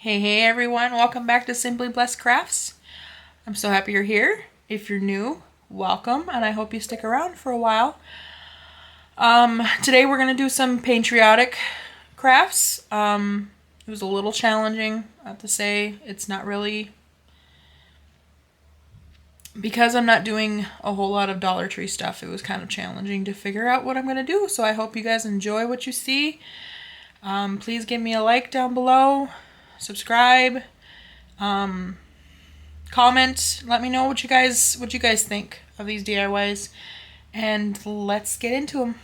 Hey everyone, welcome back to Simply Blessed Crafts. I'm so happy you're here. If you're new, welcome, and I hope you stick around for a while. Today we're going to do some patriotic crafts. It was a little challenging, I have to say. It's not really... Because I'm not doing a whole lot of Dollar Tree stuff, it was kind of challenging to figure out what I'm going to do, so I hope you guys enjoy what you see. Please give me a like down below. Subscribe, comment, let me know what you guys think of these DIYs, and let's get into them.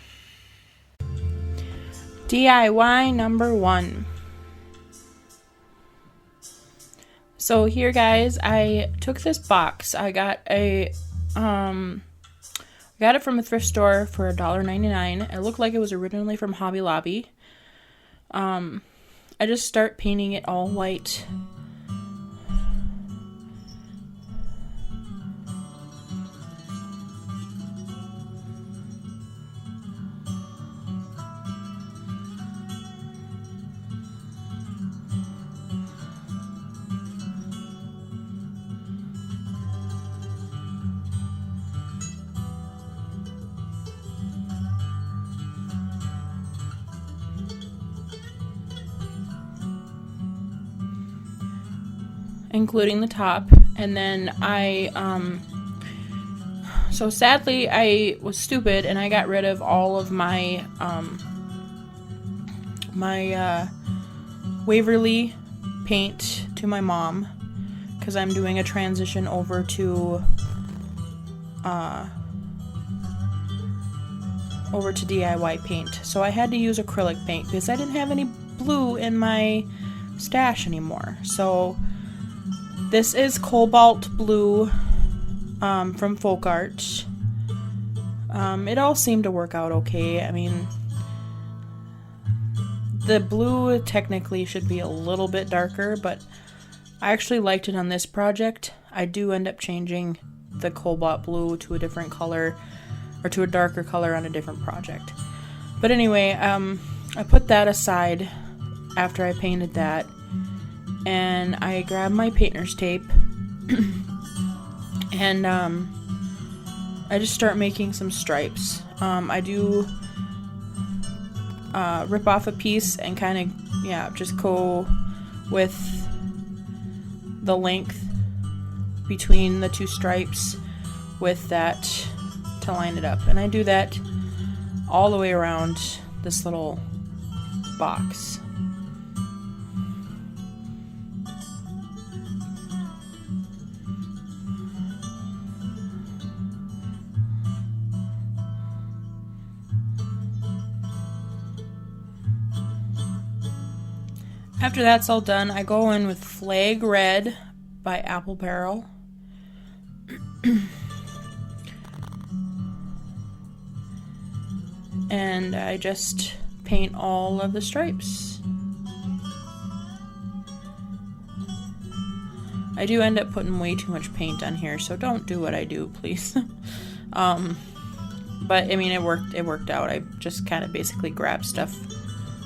DIY number 1. So here guys, I took this box. I got it from a thrift store for $1.99. It looked like it was originally from Hobby Lobby. I just start painting it all white. Including the top, and then so sadly I was stupid and I got rid of all of my Waverly paint to my mom, because I'm doing a transition over to DIY paint. So I had to use acrylic paint because I didn't have any blue in my stash anymore. So this is Cobalt Blue from Folk Art. It all seemed to work out okay. I mean, the blue technically should be a little bit darker, but I actually liked it on this project. I do end up changing the Cobalt Blue to a different color, or to a darker color on a different project. But anyway, I put that aside after I painted that. And I grab my painter's tape and I just start making some stripes. I do rip off a piece and kind of, just go with the length between the two stripes with that to line it up. And I do that all the way around this little box. After that's all done, I go in with Flag Red by Apple Barrel. And I just paint all of the stripes. I do end up putting way too much paint on here, so don't do what I do, please. But I mean, it worked out. I just kind of basically grabbed stuff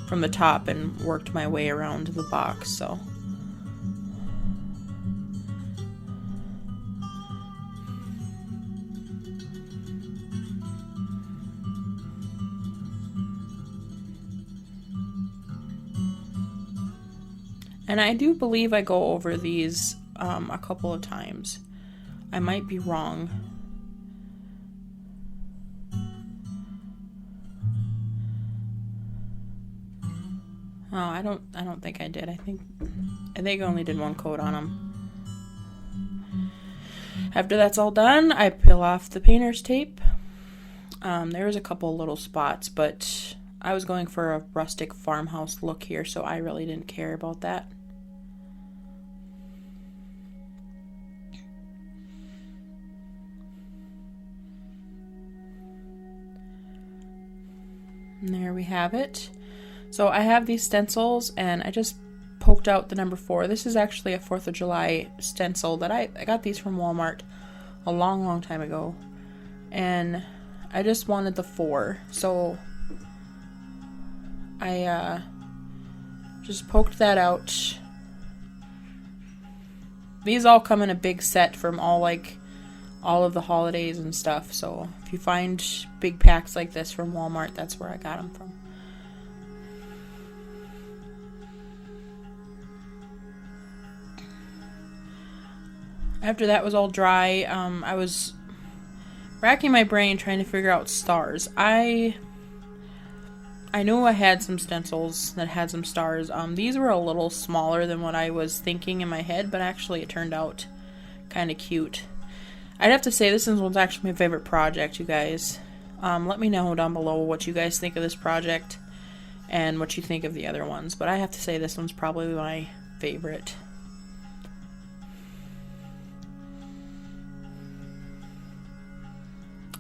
from the top and worked my way around the box, so. And I do believe I go over these a couple of times. I might be wrong. Oh, I don't think I did. I think I only did one coat on them. After that's all done, I peel off the painter's tape. There's a couple little spots, but I was going for a rustic farmhouse look here, so I really didn't care about that. And there we have it. So I have these stencils, and I just poked out the number 4. This is actually a 4th of July stencil that I got these from Walmart a long time ago. And I just wanted the 4. So I just poked that out these all come in a big set from all of the holidays and stuff. So if you find big packs like this from Walmart, that's where I got them from. After that was all dry, I was racking my brain trying to figure out stars. I knew I had some stencils that had some stars. These were a little smaller than what I was thinking in my head, but actually it turned out kind of cute. I'd have to say this one's actually my favorite project, you guys. Let me know down below what you guys think of this project and what you think of the other ones, but I have to say this one's probably my favorite.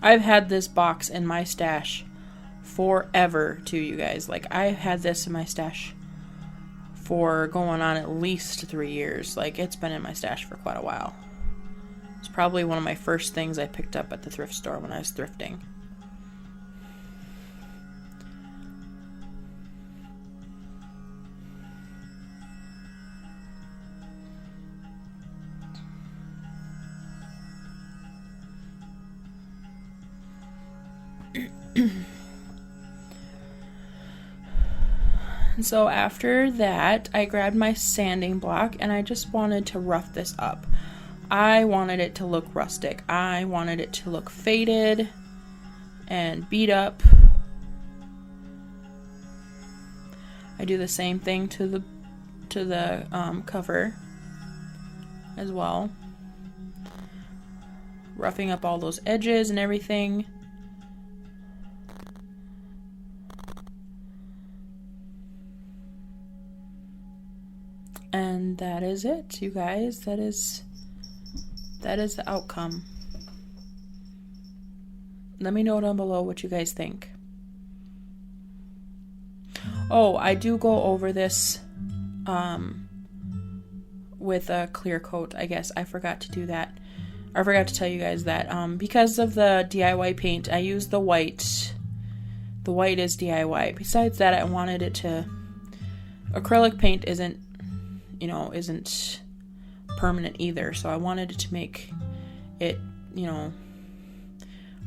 I've had this box in my stash forever too, you guys. Like, I've had this in my stash for going on at least 3 years. Like, it's been in my stash for quite a while. It's probably one of my first things I picked up at the thrift store when I was thrifting. And so after that, I grabbed my sanding block and I just wanted to rough this up. I wanted it to look rustic. I wanted it to look faded and beat up. I do the same thing to the cover as well. Roughing up all those edges and everything. And that is it, you guys. That is the outcome. Let me know down below what you guys think. Oh, I do go over this with a clear coat, I guess. I forgot to do that. I forgot to tell you guys that. Because of the DIY paint, I use the white. The white is DIY. Besides that, I wanted it to... Acrylic paint isn't permanent either, so I wanted it to make it,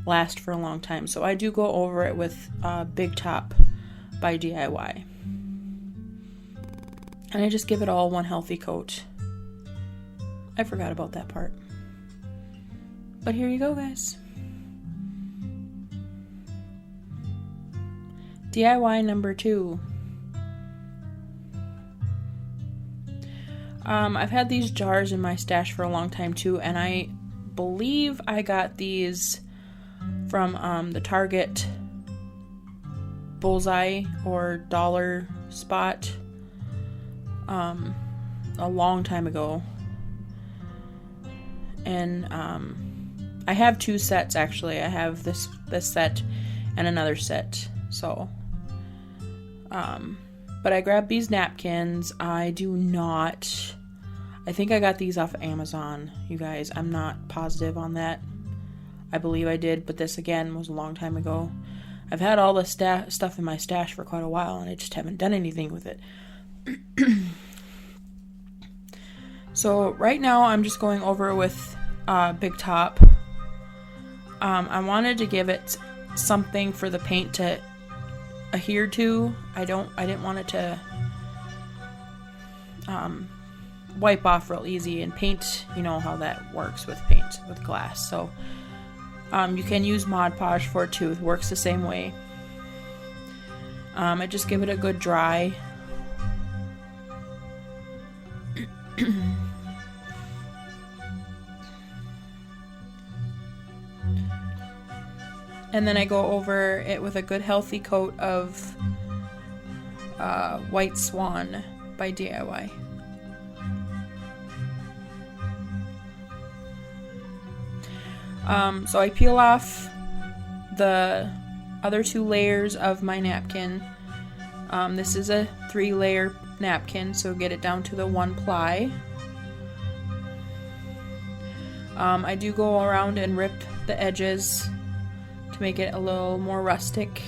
last for a long time. So I do go over it with Big Top by DIY. And I just give it all one healthy coat. I forgot about that part. But here you go, guys. DIY number 2. I've had these jars in my stash for a long time too, and I believe I got these from the Target Bullseye or Dollar Spot a long time ago. And I have 2 sets actually. I have this set and another set. So but I grabbed these napkins. I think I got these off Amazon, you guys. I'm not positive on that. I believe I did, but this again was a long time ago. I've had all the stuff in my stash for quite a while, and I just haven't done anything with it. So right now I'm just going over it with Big Top. I wanted to give it something for the paint to adhere to. I didn't want it to wipe off real easy, and paint, you know how that works with paint with glass. So you can use Mod Podge for it too. It works the same way. I just give it a good dry. And then I go over it with a good healthy coat of White Swan by DIY. So I peel off the other 2 layers of my napkin. This is a 3-layer napkin, so get it down to the 1 ply. I do go around and rip the edges to make it a little more rustic.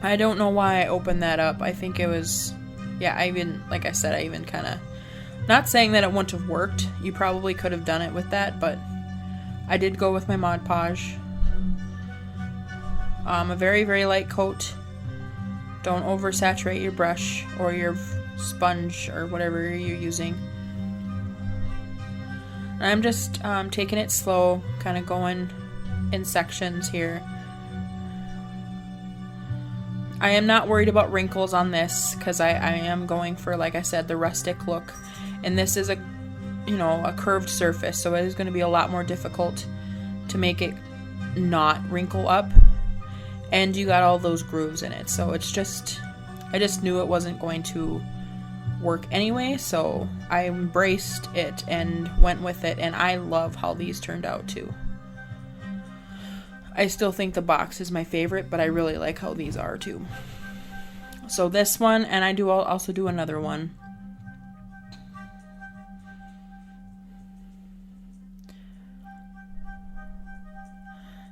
I don't know why I opened that up. I think it was, yeah, I even, like I said, I even kind of, not saying that it wouldn't have worked. You probably could have done it with that, but I did go with my Mod Podge. A very, very light coat. Don't oversaturate your brush or your sponge or whatever you're using. And I'm just taking it slow, kind of going in sections here. I am not worried about wrinkles on this because I am going for, like I said, the rustic look. And this is a curved surface, so it is going to be a lot more difficult to make it not wrinkle up. And you got all those grooves in it, so it's just, I just knew it wasn't going to work anyway, so I embraced it and went with it, and I love how these turned out too. I still think the box is my favorite, but I really like how these are too. So this one, and I'll also do another one.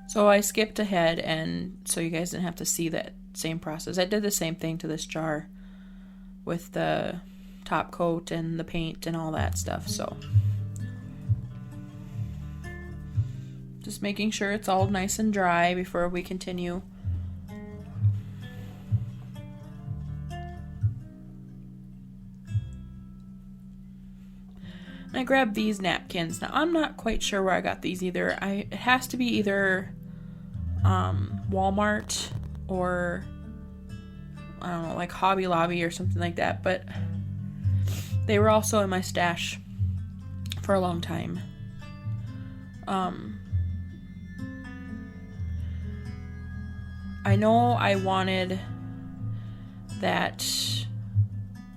So I skipped ahead, and so you guys didn't have to see that same process. I did the same thing to this jar with the top coat and the paint and all that stuff. So just making sure it's all nice and dry before we continue. I grabbed these napkins. Now I'm not quite sure where I got these either. It has to be either Walmart or I don't know, like Hobby Lobby or something like that, but they were also in my stash for a long time. I know I wanted that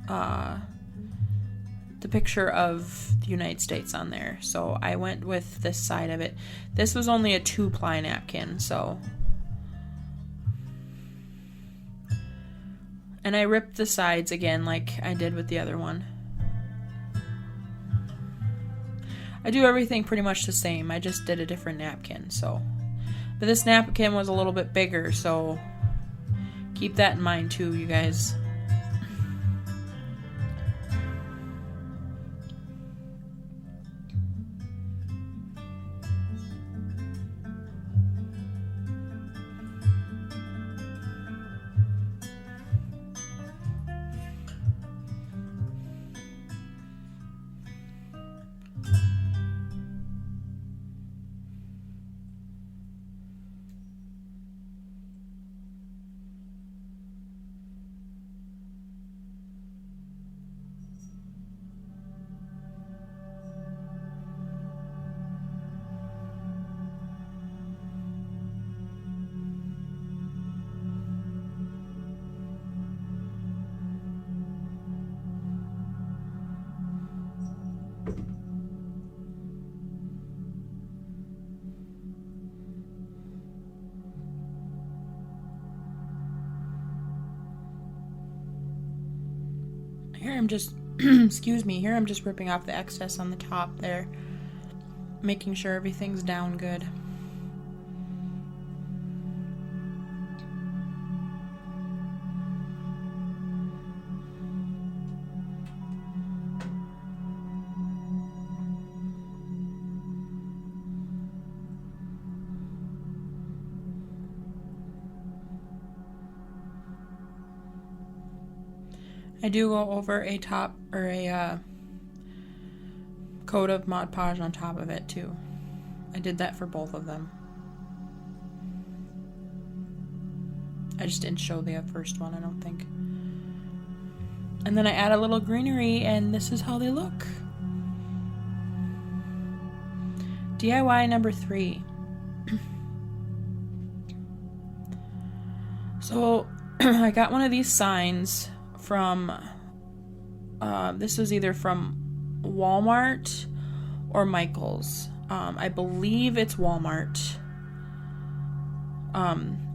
the picture of the United States on there, so I went with this side of it. This was only a 2-ply napkin, so, and I ripped the sides again like I did with the other one. I do everything pretty much the same, I just did a different napkin, so, but this napkin was a little bit bigger, so keep that in mind too, you guys. Here I'm just, excuse me, here I'm just ripping off the excess on the top there, making sure everything's down good. I do go over a top or a coat of Mod Podge on top of it too. I did that for both of them. I just didn't show the first one, I don't think. And then I add a little greenery, and this is how they look. DIY number 3. So I got one of these signs from, this was either from Walmart or Michael's. I believe it's Walmart.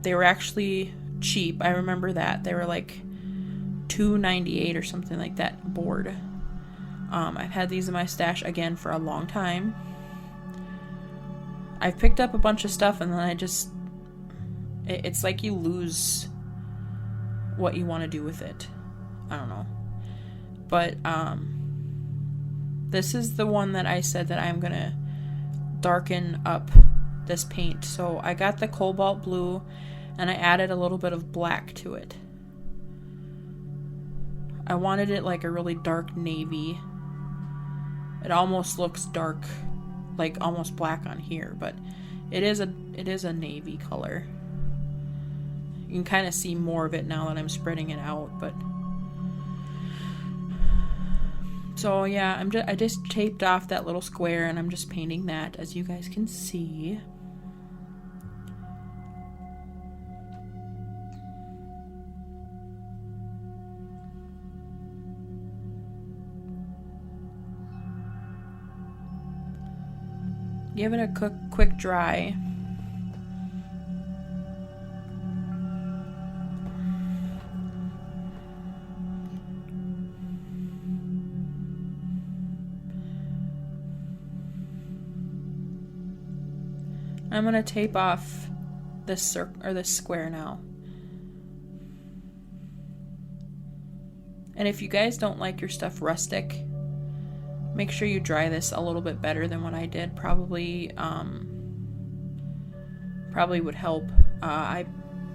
They were actually cheap. I remember that. They were like $2.98 or something like that board. I've had these in my stash again for a long time. I've picked up a bunch of stuff and then it's like you lose what you want to do with it. I don't know. But this is the one that I said that I'm gonna darken up this paint. So I got the cobalt blue and I added a little bit of black to it. I wanted it like a really dark navy. It almost looks dark, like almost black on here, but it is a navy color. You can kind of see more of it now that I'm spreading it out, but so yeah, I just taped off that little square and I'm just painting that, as you guys can see. Give it a quick dry. I'm gonna tape off this circle or this square now. And if you guys don't like your stuff rustic, make sure you dry this a little bit better than what I did. Probably would help. I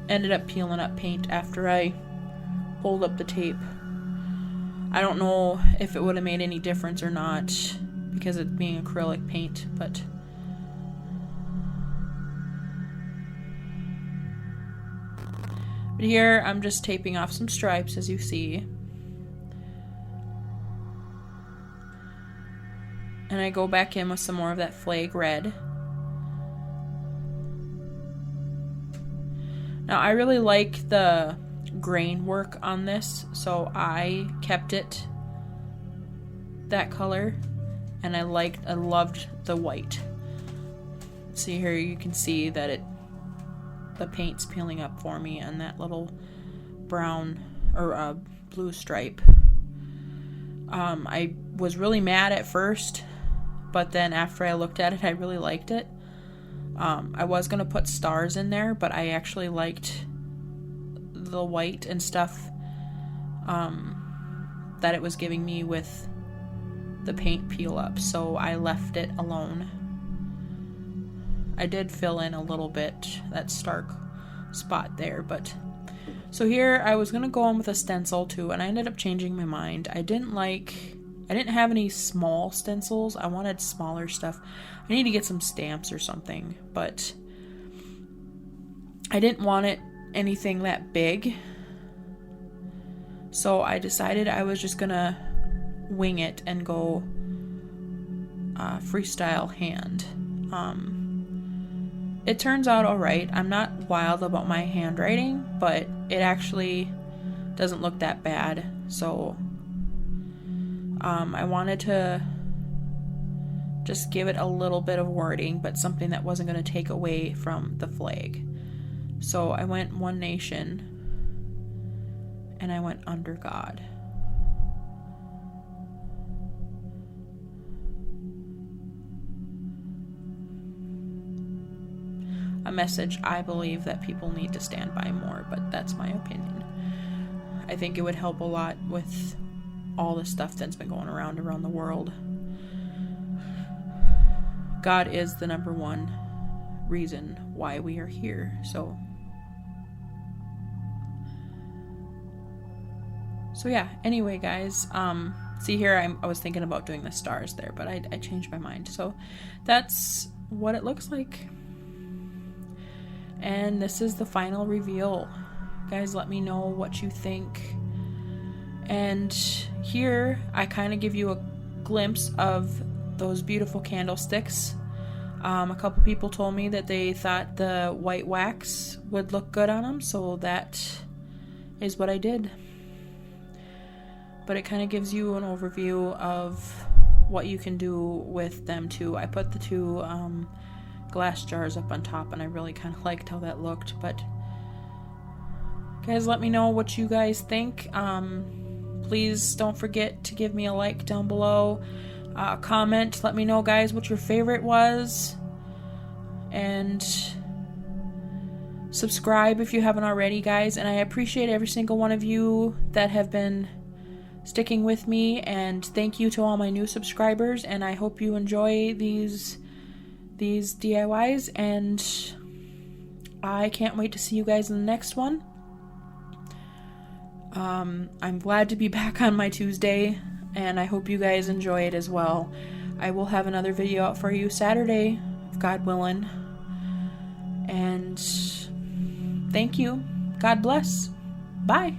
ended up peeling up paint after I pulled up the tape. I don't know if it would have made any difference or not because it being acrylic paint, but here I'm just taping off some stripes, as you see. And I go back in with some more of that flag red. Now I really like the grain work on this, so I kept it that color, and I loved the white. See here, you can see that the paint's peeling up for me on that little brown or blue stripe. I was really mad at first, but then after I looked at it, I really liked it. I was going to put stars in there, but I actually liked the white and stuff that it was giving me with the paint peel up, so I left it alone. I did fill in a little bit, that stark spot there, but so here I was going to go on with a stencil too, and I ended up changing my mind. I didn't have any small stencils. I wanted smaller stuff. I need to get some stamps or something, but I didn't want it anything that big. So I decided I was just gonna wing it and go freestyle hand. It turns out alright. I'm not wild about my handwriting, but it actually doesn't look that bad. So I wanted to just give it a little bit of wording, but something that wasn't going to take away from the flag. So I went One Nation, and I went Under God. A message I believe that people need to stand by more, but that's my opinion. I think it would help a lot with all the stuff that's been going around the world. God is the number one reason why we are here. So yeah, anyway guys, see here I was thinking about doing the stars there, but I changed my mind. So that's what it looks like. And this is the final reveal. Guys, let me know what you think. And here I kind of give you a glimpse of those beautiful candlesticks. A couple people told me that they thought the white wax would look good on them, so that is what I did. But it kind of gives you an overview of what you can do with them too. I put the two glass jars up on top, and I really kind of liked how that looked. But guys, let me know what you guys think. Please don't forget to give me a like down below. Comment, let me know guys what your favorite was, and Subscribe if you haven't already, guys, and I appreciate every single one of you that have been sticking with me, and thank you to all my new subscribers, and I hope you enjoy these DIYs, and I can't wait to see you guys in the next one. I'm glad to be back on my Tuesday, and I hope you guys enjoy it as well. I will have another video out for you Saturday, if God willing. And thank you. God bless. Bye.